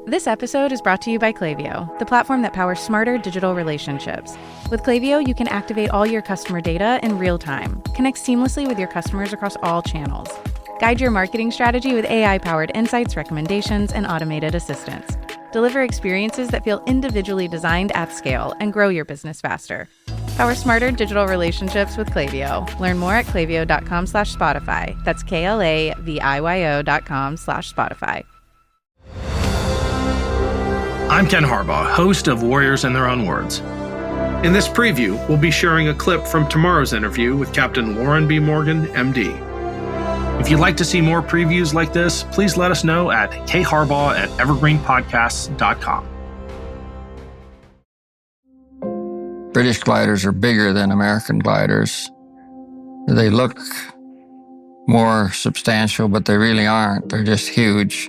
This episode is brought to you by Klaviyo, the platform that powers smarter digital relationships. With Klaviyo, you can activate all your customer data in real time, connect seamlessly with your customers across all channels, guide your marketing strategy with AI-powered insights, recommendations, and automated assistance, deliver experiences that feel individually designed at scale, and grow your business faster. Power smarter digital relationships with Klaviyo. Learn more at klaviyo.com/Spotify. That's KLAVIYO.com/Spotify. I'm Ken Harbaugh, host of Warriors in Their Own Words. In this preview, we'll be sharing a clip from tomorrow's interview with Captain Loran B, MD. If you'd like to see more previews like this, please let us know at kharbaugh@evergreenpodcasts.com. British gliders are bigger than American gliders. They look more substantial, but they really aren't. They're just huge.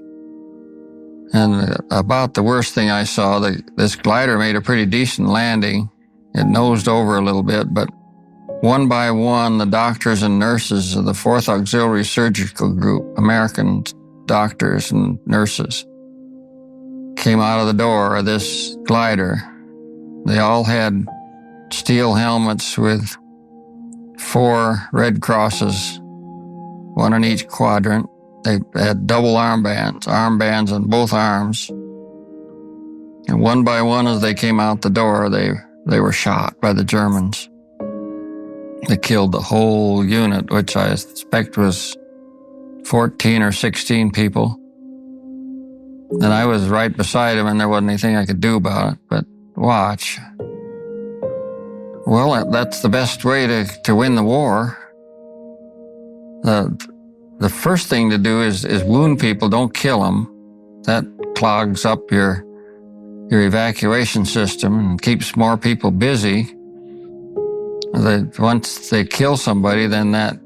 And about the worst thing I saw, this glider made a pretty decent landing. It nosed over a little bit, but one by one, the doctors and nurses of the 4th Auxiliary Surgical Group, American doctors and nurses, came out of the door of this glider. They all had steel helmets with 4 red crosses, one in each quadrant. They had double armbands on both arms. And one by one, as they came out the door, they were shot by the Germans. They killed the whole unit, which I suspect was 14 or 16 people. And I was right beside him, and there wasn't anything I could do about it, but watch. Well, that's the best way to win the war. The first thing to do is wound people, don't kill them. That clogs up your evacuation system and keeps more people busy. Once they kill somebody, then that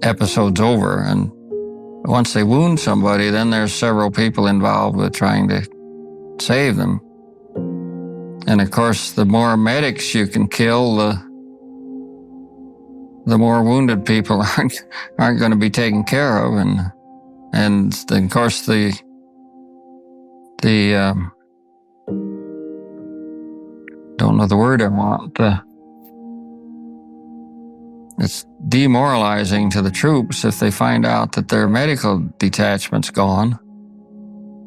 episode's over. And once they wound somebody, then there's several people involved with trying to save them. And of course, the more medics you can kill, the more wounded people aren't going to be taken care of. And then, of course, the don't know the word I want. It's demoralizing to the troops if they find out that their medical detachment's gone.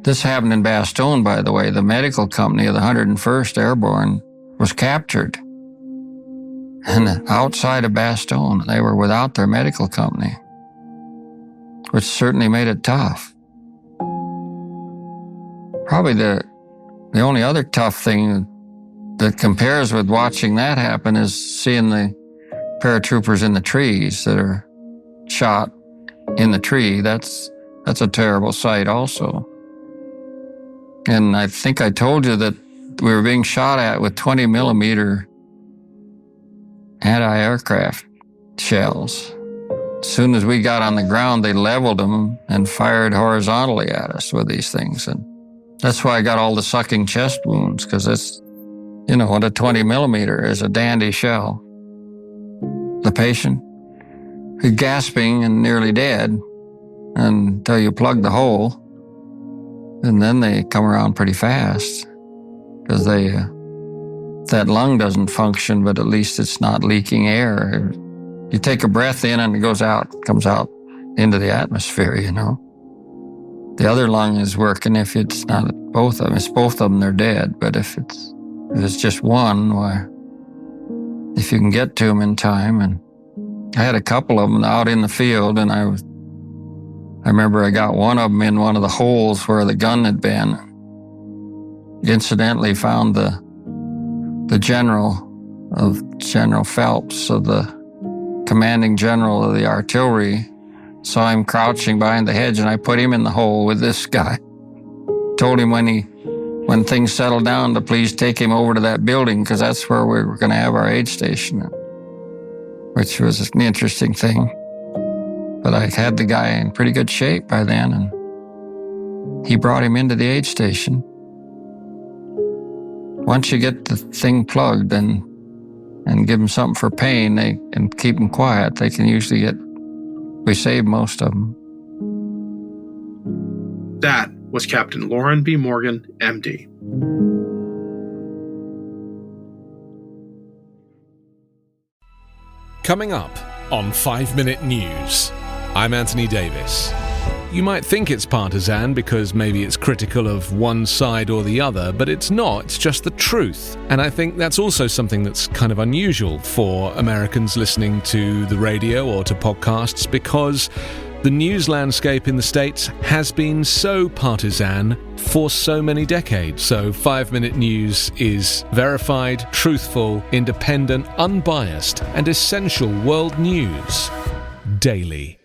This happened in Bastogne, by the way. The medical company of the 101st Airborne was captured. And outside of Bastogne, they were without their medical company, which certainly made it tough. Probably the only other tough thing that compares with watching that happen is seeing the paratroopers in the trees that are shot in the tree. That's a terrible sight also. And I think I told you that we were being shot at with 20 millimeter anti-aircraft shells. As soon as we got on the ground, they leveled them and fired horizontally at us with these things. And that's why I got all the sucking chest wounds, because it's, what a 20 millimeter is, a dandy shell. The patient, gasping and nearly dead until you plug the hole. And then they come around pretty fast because that lung doesn't function, but at least it's not leaking air. You take a breath in and it comes out into the atmosphere, The other lung is working if it's not both of them. It's both of them, they're dead. But if it's just one, why, if you can get to them in time. And I had a couple of them out in the field, and I remember I got one of them in one of the holes where the gun had been. Incidentally found the general Phelps, so the commanding general of the artillery, saw him crouching behind the hedge, and I put him in the hole with this guy. Told him when things settled down to please take him over to that building, because that's where we were going to have our aid station, which was an interesting thing. But I had the guy in pretty good shape by then, and he brought him into the aid station. Once you get the thing plugged and give them something for pain, and keep them quiet, they can usually we save most of them. That was Captain Loran B. Morgan, MD. Coming up on 5 Minute News, I'm Anthony Davis. You might think it's partisan because maybe it's critical of one side or the other, but it's not, it's just the truth. And I think that's also something that's kind of unusual for Americans listening to the radio or to podcasts, because the news landscape in the States has been so partisan for so many decades. So 5 Minute News is verified, truthful, independent, unbiased, and essential world news daily.